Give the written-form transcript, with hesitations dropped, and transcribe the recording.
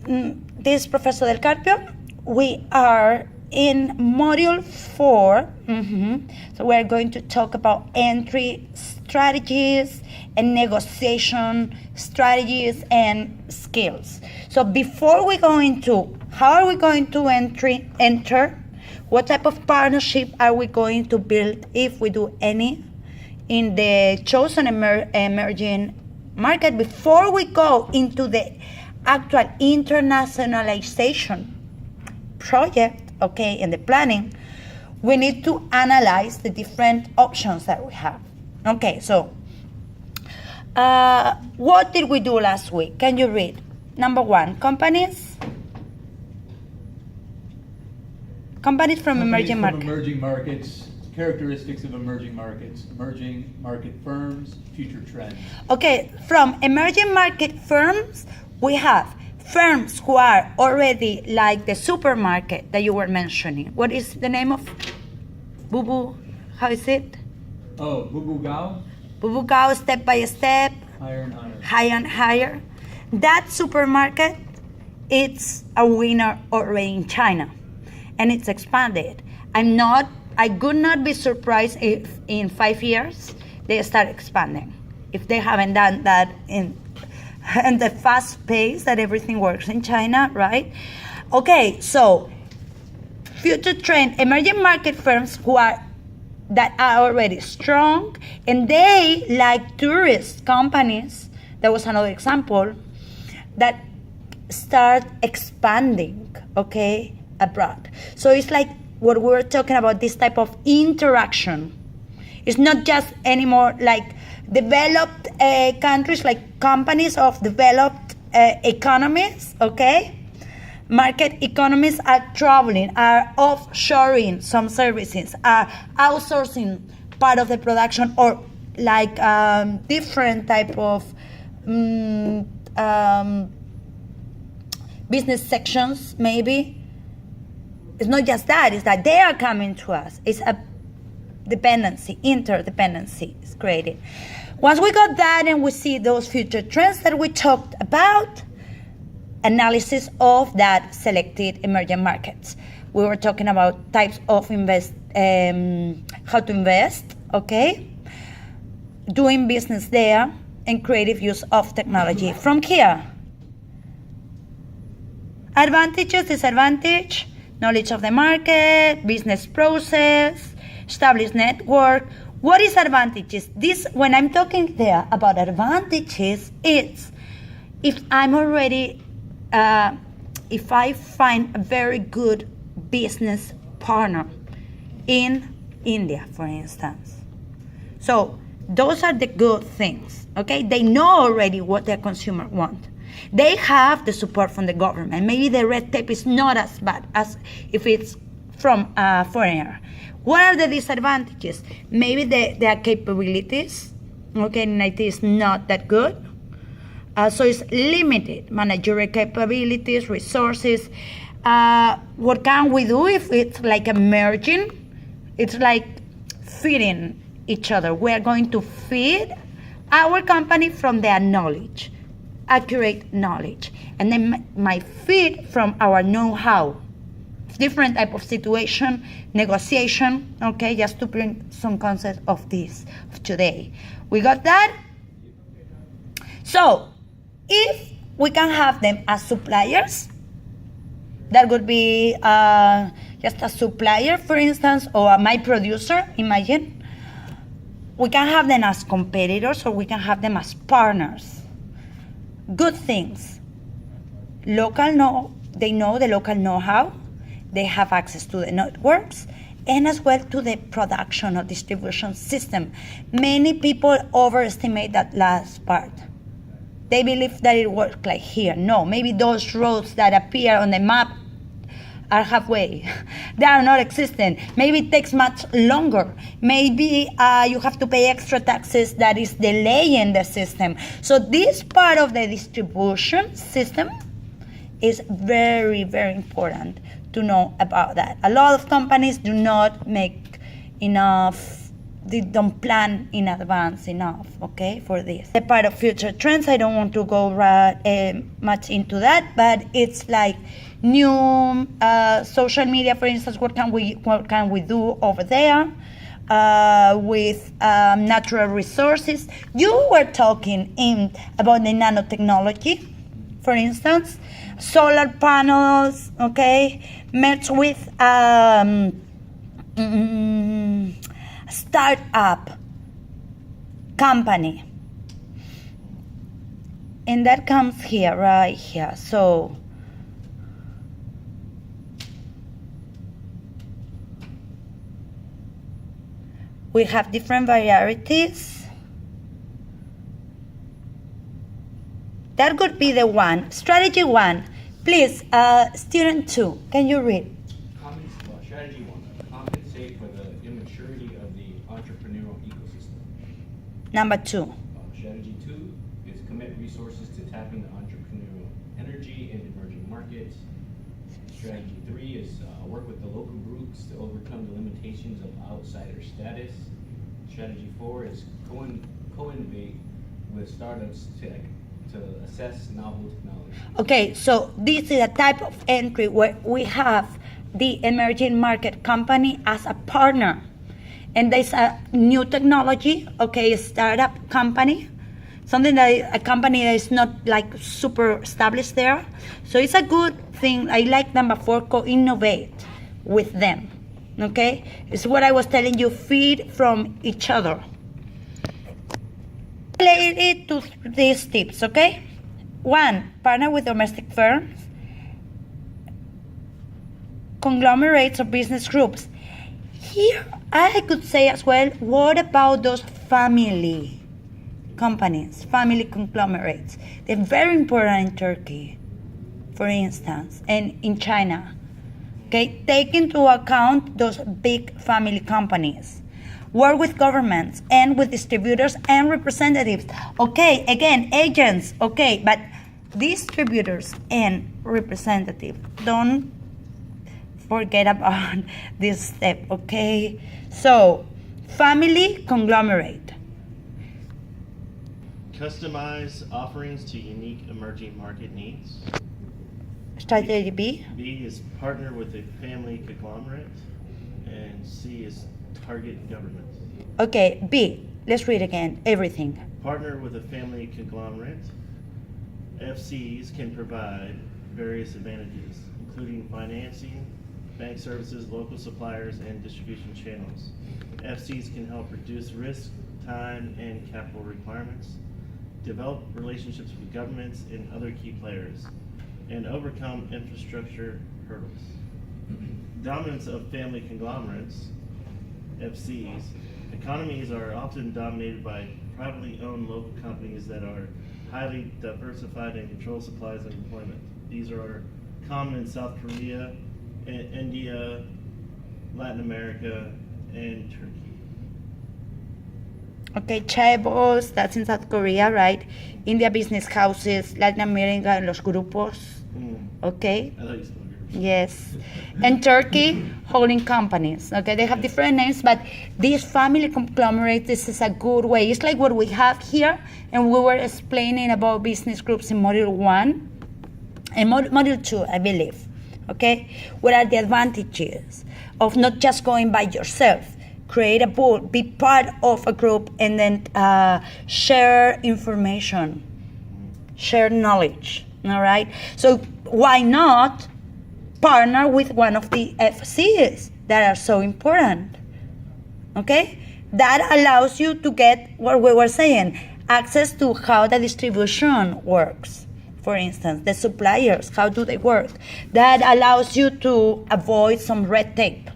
This is Professor Del Carpio. We are in module 4. So we're going to talk about entry strategies and negotiation strategies and skills. So before we go into how are we going to enter, what type of partnership are we going to build if we do any in the chosen emerging market, before we go into the actual internationalization project, okay, in the planning, we need to analyze the different options that we have. Okay, so what did we do last week? Can you read? Number 1, companies from emerging markets. Emerging markets, characteristics of emerging markets, emerging market firms, future trends. Okay, from emerging market firms, we have firms who are already like the supermarket that you were mentioning. What is the name of Bubu? How is it? Oh, Bubu Gao? Bubu Gao, step by step. Higher and higher. Higher and higher. That supermarket, it's a winner already in China. And it's expanded. I could not be surprised if in 5 years they start expanding. If they haven't done that in the fast pace that everything works in China, right? Okay, so future trend, emerging market firms that are already strong, and they like tourist companies. That was another example that start expanding, okay, abroad. So it's like what we were talking about, this type of interaction. It's not just anymore like developed countries, like companies of developed economies, okay? Market economies are traveling, are offshoring some services, are outsourcing part of the production, or like different type of business sections, maybe. It's not just that, it's that they are coming to us. It's a dependency, interdependency is created. Once we got that and we see those future trends that we talked about, analysis of that selected emerging markets. We were talking about types of how to invest, okay? Doing business there, and creative use of technology. From here, advantages, disadvantage, knowledge of the market, business process, established network. What is advantages? This, when I'm talking there about advantages, it's if I'm already, if I find a very good business partner in India, for instance. So those are the good things, okay? They know already what their consumer want. They have the support from the government. Maybe the red tape is not as bad as if it's from a foreigner. What are the disadvantages? Maybe their capabilities, okay, in IT is not that good. So it's limited, managerial capabilities, resources. What can we do if it's like a merging? It's like feeding each other. We are going to feed our company from their knowledge, accurate knowledge, and then might feed from our know-how. Different type of situation, negotiation, okay, just to bring some concept of this of today. We got that? So, if we can have them as suppliers, that would be just a supplier, for instance, or my producer, imagine. We can have them as competitors, or we can have them as partners. Good things. They know the local know-how. They have access to the networks and as well to the production or distribution system. Many people overestimate that last part. They believe that it works like here. No, maybe those roads that appear on the map are halfway. They are not existent. Maybe it takes much longer. Maybe you have to pay extra taxes that is delaying the system. So this part of the distribution system is very, very important to know about that. A lot of companies do not make enough they don't plan in advance enough, okay, for this. The part of future trends, I don't want to go much into that, but it's like new social media, for instance. What can we do over there with natural resources? You were talking about the nanotechnology, for instance, solar panels, okay, merged with startup company, and that comes here, right here. So we have different varieties. That could be the one. Strategy 1. Please, student 2, can you read? Strategy 1, compensate for the immaturity of the entrepreneurial ecosystem. Number 2. Strategy 2 is commit resources to tapping the entrepreneurial energy in emerging markets. Strategy 3 is work with the local groups to overcome the limitations of outsider status. Strategy 4 is co-innovate with startups to assess novel technology. Okay, so this is a type of entry where we have the emerging market company as a partner. And there's a new technology, okay, a startup company, something that a company that is not like super established there. So it's a good thing. I like number 4, co-innovate with them, okay? It's what I was telling you, feed from each other. Related to these tips, okay? 1, partner with domestic firms, conglomerates or business groups. Here, I could say as well, what about those family companies, family conglomerates? They're very important in Turkey, for instance, and in China. Okay, take into account those big family companies. Work with governments and with distributors and representatives. Okay, again, agents, okay, but distributors and representatives. Don't forget about this step, okay? So, family conglomerate. Customize offerings to unique emerging market needs. Strategy B. B is partner with a family conglomerate. And C is target government. Okay, B. Let's read again, everything. Partner with a family conglomerate. FCs can provide various advantages, including financing, bank services, local suppliers, and distribution channels. FCs can help reduce risk, time, and capital requirements, develop relationships with governments and other key players, and overcome infrastructure hurdles. Dominance of family conglomerates, FCs. Economies are often dominated by privately owned local companies that are highly diversified and control supplies and employment. These are common in South Korea, India, Latin America, and Turkey. Okay, chaebols, that's in South Korea, right? India business houses, Latin America, los grupos. Okay. I thought you spoke English. Yes. And Turkey, holding companies. Okay, they have different names, but these family conglomerates, this is a good way. It's like what we have here, and we were explaining about business groups in Module 1 and Module 2, I believe. Okay? What are the advantages of not just going by yourself? Create a pool, be part of a group, and then share information, share knowledge. All right? So why not partner with one of the FCs that are so important? Okay? That allows you to get what we were saying, access to how the distribution works. For instance, the suppliers, how do they work? That allows you to avoid some red tape.